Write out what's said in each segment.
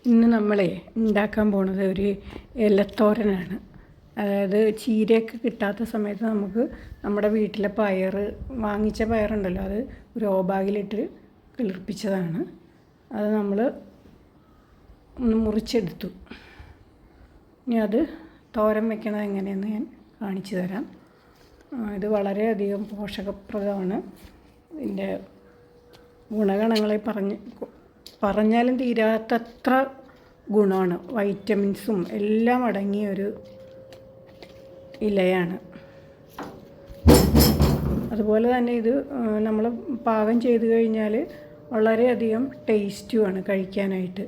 ഇന്ന് നമ്മളെ ഉണ്ടാക്കാൻ പോണത് ഒരു ഇലത്തോരനാണ്. അതായത് ചീരയൊക്കെ കിട്ടാത്ത സമയത്ത് നമുക്ക് നമ്മുടെ വീട്ടിലെ വാങ്ങിച്ച പയറുണ്ടല്ലോ, അത് ഗ്രോ ബാഗിലിട്ട് കിളിർപ്പിച്ചതാണ്. അത് നമ്മൾ ഒന്ന് മുറിച്ചെടുത്തു. ഇനി അത് തോരൻ വെക്കണത് എങ്ങനെയെന്ന് ഞാൻ കാണിച്ചു തരാം. ഇത് വളരെയധികം പോഷകപ്രദമാണ്. ഇതിൻ്റെ ഗുണഗണങ്ങളെ പറഞ്ഞാലും തീരാത്തത്ര ഗുണമാണ്. വൈറ്റമിൻസും എല്ലാം അടങ്ങിയ ഒരു ഇലയാണ്. അതുപോലെ തന്നെ ഇത് നമ്മൾ പാകം ചെയ്ത് കഴിഞ്ഞാൽ വളരെയധികം ടേസ്റ്റുമാണ് കഴിക്കാനായിട്ട്.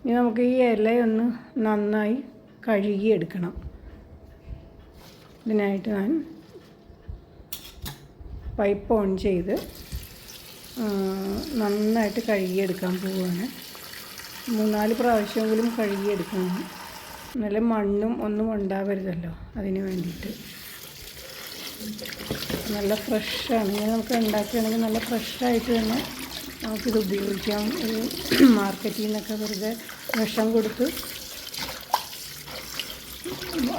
ഇനി നമുക്ക് ഈ ഇലയൊന്ന് നന്നായി കഴുകിയെടുക്കണം. ഇതിനായിട്ട് ഞാൻ പൈപ്പ് ഓൺ ചെയ്ത് നന്നായിട്ട് കഴുകിയെടുക്കാൻ പോവുകയാണ്. 3-4 പ്രാവശ്യമെങ്കിലും കഴുകിയെടുക്കണം. നല്ല മണ്ണും ഒന്നും ഉണ്ടാവരുതല്ലോ, അതിന് വേണ്ടിയിട്ട്. നല്ല ഫ്രഷാണ്. ഇങ്ങനെ നമുക്ക് ഉണ്ടാക്കുകയാണെങ്കിൽ നല്ല ഫ്രഷായിട്ട് തന്നെ നമുക്കിത് ഉപയോഗിക്കാം. ഒരു മാർക്കറ്റിൽ നിന്നൊക്കെ വെറുതെ വിഷം കൊടുത്ത്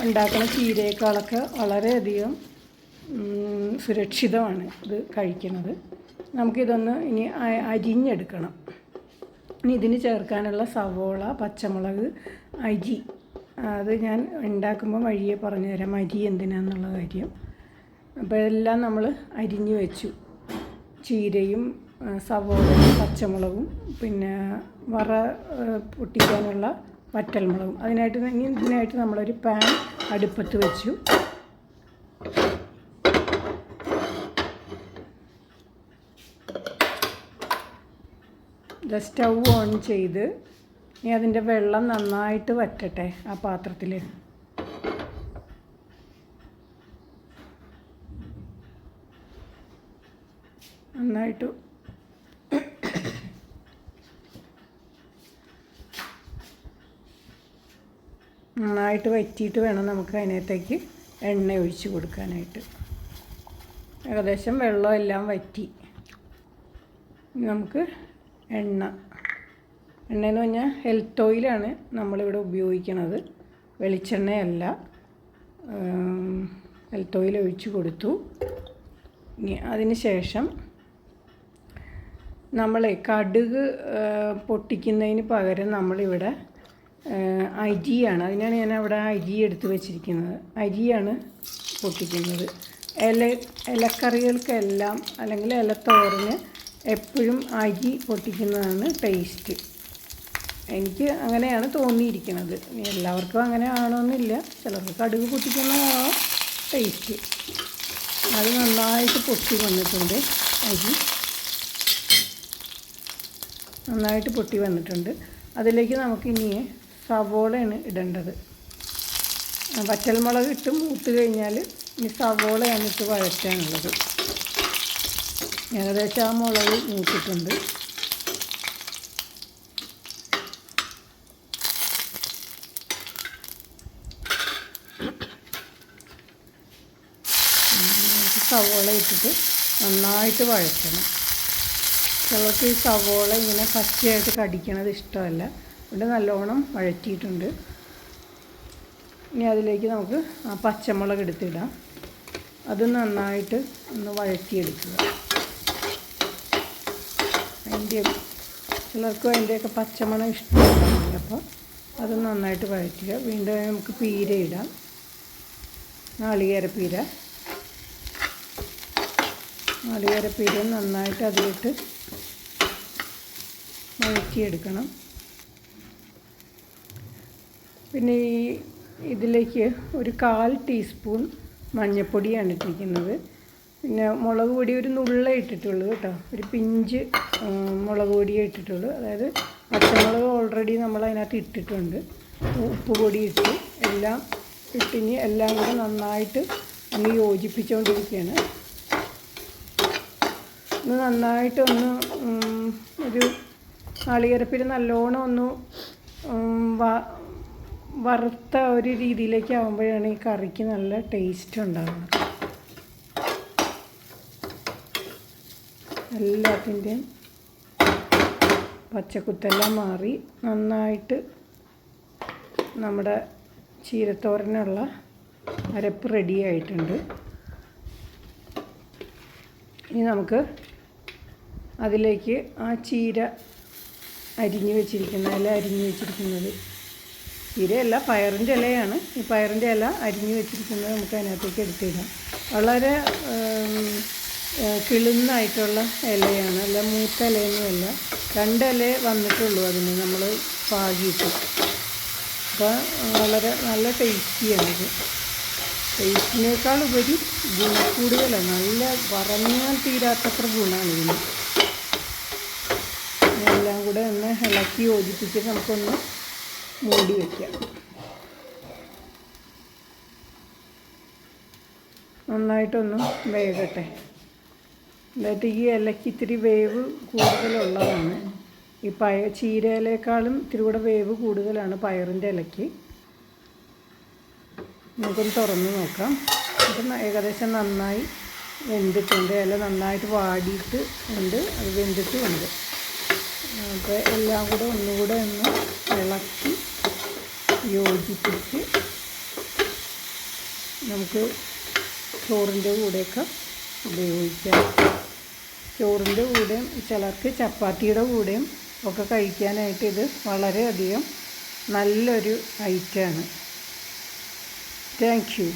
ഉണ്ടാക്കുന്ന ചീരയേക്കാളൊക്കെ വളരെയധികം സുരക്ഷിതമാണ് ഇത് കഴിക്കുന്നത്. നമുക്കിതൊന്ന് ഇനി അരിഞ്ഞെടുക്കണം. ഇനി ഇതിന് ചേർക്കാനുള്ള സവോള, പച്ചമുളക്, അരി, അത് ഞാൻ ഉണ്ടാക്കുമ്പോൾ വഴിയെ പറഞ്ഞു തരാം അരി എന്തിനാന്നുള്ള കാര്യം. അപ്പോൾ എല്ലാം നമ്മൾ അരിഞ്ഞു വെച്ചു. ചീരയും സവോളയും പച്ചമുളകും പിന്നെ പൊട്ടിക്കാനുള്ള വറ്റൽമുളകും. ഇതിനായിട്ട് നമ്മളൊരു പാൻ അടുപ്പത്ത് വെച്ചു. സ്റ്റൗ ഓൺ ചെയ്ത് ഇനി അതിൻ്റെ വെള്ളം നന്നായിട്ട് വറ്റട്ടെ ആ പാത്രത്തിൽ. നന്നായിട്ട് വറ്റിയിട്ട് വേണം നമുക്ക് അതിനകത്തേക്ക് എണ്ണ ഒഴിച്ച് കൊടുക്കാനായിട്ട്. ഏകദേശം വെള്ളം എല്ലാം വറ്റി. നമുക്ക് എണ്ണയെന്ന് പറഞ്ഞാൽ ഹെൽത്ത് ഓയിലാണ് നമ്മളിവിടെ ഉപയോഗിക്കുന്നത്, വെളിച്ചെണ്ണയല്ല. ഹെൽത്ത് ഓയിൽ ഒഴിച്ച് കൊടുത്തു. അതിന് ശേഷം കടുക് പൊട്ടിക്കുന്നതിന് പകരം നമ്മളിവിടെ അരിയാണ്, അതിനാണ് ഞാൻ അവിടെ അരി എടുത്ത് വെച്ചിരിക്കുന്നത്. അരിയാണ് പൊട്ടിക്കുന്നത്. ഇലക്കറികൾക്കെല്ലാം അല്ലെങ്കിൽ ഇലത്തോരന് എപ്പോഴും അരി പൊട്ടിക്കുന്നതാണ് ടേസ്റ്റ്. എനിക്ക് അങ്ങനെയാണ് തോന്നിയിരിക്കുന്നത്. എല്ലാവർക്കും അങ്ങനെ ആണോന്നില്ല. ചിലർക്ക് കടുക് പൊട്ടിക്കുന്നതാണ് ടേസ്റ്റ്. അത് നന്നായിട്ട് പൊട്ടി വന്നിട്ടുണ്ട്. അരി നന്നായിട്ട് പൊട്ടി വന്നിട്ടുണ്ട്. അതിലേക്ക് നമുക്കിനി സവോളയാണ് ഇടേണ്ടത്. വറ്റൽമുളക് ഇട്ട് മൂത്ത് കഴിഞ്ഞാൽ ഇനി സവോളയാണ് ഇട്ട് വഴറ്റാനുള്ളത്. ഏകദേശം ആ മുളക് മൂത്തിട്ടുണ്ട്. സവോള ഇട്ടിട്ട് നന്നായിട്ട് വഴറ്റണം. ചിലർക്ക് ഈ സവോള ഇങ്ങനെ പച്ചയായിട്ട് കടിക്കണത് ഇഷ്ടമല്ല. ഇവിടെ നല്ലോണം വഴറ്റിയിട്ടുണ്ട്. ഇനി അതിലേക്ക് നമുക്ക് ആ പച്ചമുളക് എടുത്തിടാം. അത് നന്നായിട്ട് ഒന്ന് വഴറ്റിയെടുക്കുക. ചിലർക്കും അതിൻ്റെയൊക്കെ പച്ചമണം ഇഷ്ടമല്ല. അപ്പോൾ അത് നന്നായിട്ട് വഴറ്റുക. വീണ്ടും നമുക്ക് പീര ഇടാം. നാളികേരപ്പീര നന്നായിട്ട് അതിലിട്ട് വഴറ്റിയെടുക്കണം. പിന്നെ ഇതിലേക്ക് ഒരു 1/4 ടീസ്പൂൺ മഞ്ഞൾപ്പൊടിയാണ് ഇട്ടിരിക്കുന്നത്. പിന്നെ മുളക് പൊടി ഒരു നുള്ള ഇട്ടിട്ടുള്ളൂ കേട്ടോ, ഒരു പിഞ്ച് മുളക് പൊടിയേ ഇട്ടിട്ടുള്ളൂ. അതായത് പച്ചമുളക് ഓൾറെഡി നമ്മൾ അതിനകത്ത് ഇട്ടിട്ടുണ്ട്. ഉപ്പ് പൊടി ഇട്ട് എല്ലാം ഇട്ടിനി എല്ലാം കൂടെ നന്നായിട്ട് ഒന്ന് യോജിപ്പിച്ചുകൊണ്ടിരിക്കുകയാണ്. ഒന്ന് നന്നായിട്ടൊന്ന് ഒരു നാളികേരപ്പീര നല്ലോണം ഒന്ന് വറുത്ത ഒരു രീതിയിലേക്ക് ആകുമ്പോഴാണ് ഈ കറിക്ക് നല്ല ടേസ്റ്റ് ഉണ്ടാകുന്നത്. എല്ലാത്തിൻ്റെയും പച്ചക്കുത്തെല്ലാം മാറി നന്നായിട്ട് നമ്മുടെ ചീരത്തോരനുള്ള അരപ്പ് റെഡി ആയിട്ടുണ്ട്. ഇനി നമുക്ക് അതിലേക്ക് ആ ചീര അരിഞ്ഞു വെച്ചിരിക്കുന്നത് ചീരയല്ല, പയറിൻ്റെ ഇലയാണ്. ഈ പയറിൻ്റെ ഇല അരിഞ്ഞു വെച്ചിരിക്കുന്നത് നമുക്ക് അതിനകത്തേക്ക് എടുത്തിടാം. വളരെ കിളുന്നായിട്ടുള്ള ഇലയാണ്, അല്ല മൂത്ത ഇലയൊന്നുമല്ല. 2 ഇല വന്നിട്ടുള്ളൂ അതിന് നമ്മൾ പാകിയിട്ട്. അപ്പോൾ വളരെ നല്ല ടേസ്റ്റിയാണിത്. ടേസ്റ്റിനേക്കാൾ ഉപരി ഗുണക്കൂടുതലാണ്. നല്ല പറഞ്ഞാൽ തീരാത്തത്ര ഗുണമാണ് ഇതിന്. എല്ലാം കൂടെ ഒന്ന് ഇളക്കി യോജിപ്പിച്ച് നമുക്കൊന്ന് മൂടി വയ്ക്കാം. നന്നായിട്ടൊന്ന് വേകട്ടെ. എന്നിട്ട് ഈ ഇലയ്ക്ക് ഇത്തിരി വേവ് കൂടുതലുള്ളതാണ്. ഈ ചീരയിലേക്കാളും ഇത്തിരി കൂടെ വേവ് കൂടുതലാണ് പയറിൻ്റെ ഇലയ്ക്ക്. നമുക്കൊന്ന് തുറന്ന് നോക്കാം. അപ്പം ഏകദേശം നന്നായി വെന്തിട്ടുണ്ട്. ഇല നന്നായിട്ട് വാടിയിട്ട് ഉണ്ട്, അത് വെന്തിട്ടുമുണ്ട്. അപ്പോൾ എല്ലാം കൂടെ ഒന്നുകൂടെ ഒന്ന് ഇളക്കി യോജിപ്പിച്ച് നമുക്ക് ചോറിൻ്റെ കൂടെയൊക്കെ ഉപയോഗിക്കാം. ചോറിൻ്റെ കൂടെയും ചിലർക്ക് ചപ്പാത്തിയുടെ കൂടെയും ഒക്കെ കഴിക്കാനായിട്ട് ഇത് വളരെയധികം നല്ലൊരു ഐറ്റമാണ്. Thank you.